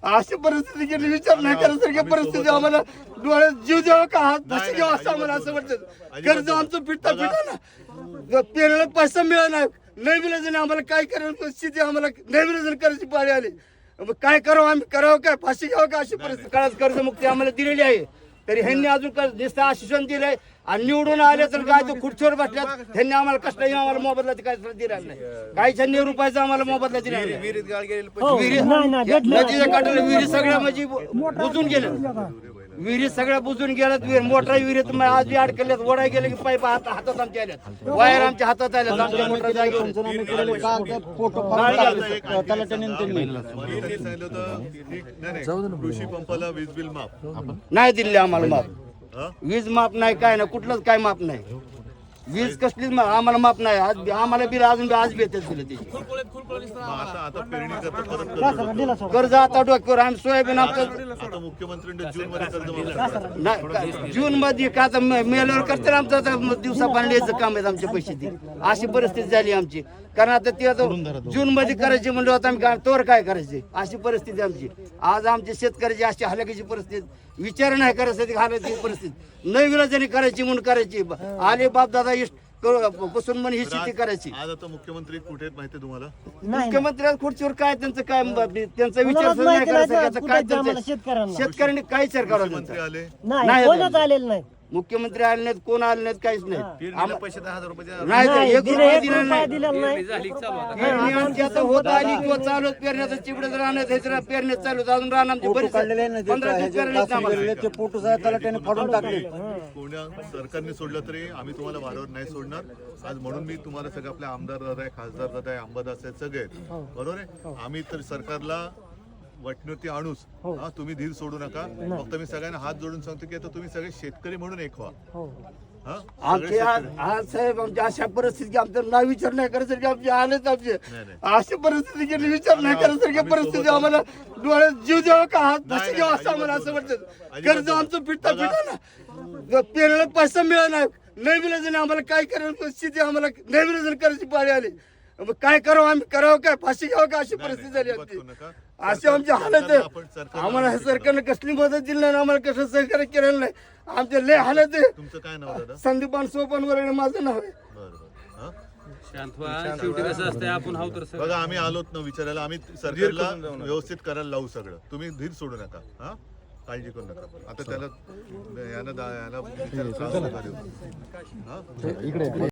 अशी परिस्थिती केली विचार नाही करायसारखी परिस्थिती आम्हाला डोळ्यात जीव द्यावा का हात भाषी घ्यावा असं आम्हाला असं वाटतं. कर्ज आमचं फिटता ना पेरला पैसा मिळाला नाही मिळालं आम्हाला काय करायला स्थिती आम्हाला नाही मिळालं करायची पाळी आली. काय करावं आम्ही करावं काय फाशी घ्यावं का अशी परिस्थिती काळात कर्जमुक्ती आम्हाला दिलेली आहे. तरी ह्यांनी अजून नुसतं आश्वासन दिलंय आणि निवडून आले तर काय तो खुर्चीवर बसल्यात ह्यांनी आम्हाला कसलाही आम्हाला मोबदला काय दिला नाही. काही शंभर रुपयाचा आम्हाला मोबदला दिला नाही. नदीच्या काठाला विहिरी सगळ्या म्हणजे बुजून गेल्या विहिरी सगळ्या बुजून गेल्यात. मोठा विहिरीत आज बी अडकल्यात ओढाय गेले की पाईप हातात आमच्या आल्यात वायर आमच्या हातात आल्यात आमच्या मोठ्या जागेवर कृषी पंपाला वीज बिल माफ नाही दिले आम्हाला माफ. वीज माफ नाही काय ना कुठलंच काय माफ नाही. वीज कसलीच आम्हाला माफ नाही. आज आम्हाला बिल अजून आज भेटत दिलं ते आता पेरणी करता कर्ज आता डोक्यावर आम्ही सोयाबीन आमचं आता मुख्यमंत्र्यांनी जून मध्ये कर्ज माफ नाही जून मध्ये का आता मेल्यावर करते आमचं आता दिवसा पाणी यायचं काम आहे आमचे पैसे ते. अशी परिस्थिती झाली आमची. कारण आता ती आता जून मध्ये करायची म्हणलं होतं आम्ही तोवर काय करायचे अशी परिस्थिती आमची. आज आमच्या शेतकऱ्याची अशी हलाखीची परिस्थिती विचार नाही करायची हालाची परिस्थिती नाही विलाजाने करायची म्हणून करायची. आले बाप दादा बसून म्हणून ही शेती करायची. आज आता मुख्यमंत्री कुठे आहेत माहिती तुम्हाला? मुख्यमंत्री खुर्चीवर काय त्यांचं काय त्यांचा विचार नाही करायचं काय त्यांचं शेतकऱ्यांनी काय विचार करावा मुख्यमंत्री आले नाही मुख्यमंत्री आले नाहीत कोण आले नाहीत काहीच नाही. पैसे 10,000 रुपये नाही एक रुपया दिला नाही. पेरणी आमची आता होत आली किंवा चालू पेरण्याचं चिबडच राहण्यात पेरण्यात चालू अजून राहणार आमची बरीच 15 दिवस पेरण्यात आम्हाला फोटो त्याला त्याने फाडून टाकले. कोण्या सरकारने सोडलं तरी आम्ही तुम्हाला वारंवार नाही सोडणार. आज म्हणून मी तुम्हाला सगळं आपले आमदार दादा आहे खासदार दादा आहे अंबादास आहेत सगळे बरोबर आहे. आम्ही तर सरकारला वटणीवरती आणूच तुम्ही धीर सोडू नका. फक्त मी सगळ्यांना हात जोडून सांगतो की आता तुम्ही सगळे शेतकरी म्हणून एक व्हा. आमचे आज साहेब आमच्या अशा परिस्थिती आमचं नाही विचार नाही करायचं की आमचे आलेच आमचे अशी परिस्थिती केली विचार नाही करायचं परिस्थिती आम्हाला डोळ्यात जीव द्यावा का हात भाषी घ्यावा असं आम्हाला असं वाटतं. कर्ज आमचं फिटता ना पेरला पैसा मिळाला नाही मिळालं आम्हाला काय करायला स्थिती आम्हाला नाही मिळालं करायची पाळी आली. काय करावं आम्ही करावं काय फाशी घ्यावं का अशी परिस्थिती झाली आमची. अशी आमची हालत आहे. आम्हाला हे सरकारने कसली मदत दिली नाही आम्हाला कसं सहकार्य केलेलं नाही. आमचे लय हालत आहे. तुमचं काय नाव दादा? संदीपान सोपानवर माझं नाव आहे. बघा आम्ही आलोत ना विचारायला. आम्ही सरकारला व्यवस्थित करायला लावू सगळं. तुम्ही धीर सोडू नका. काळजी करू नका. आता त्याला याला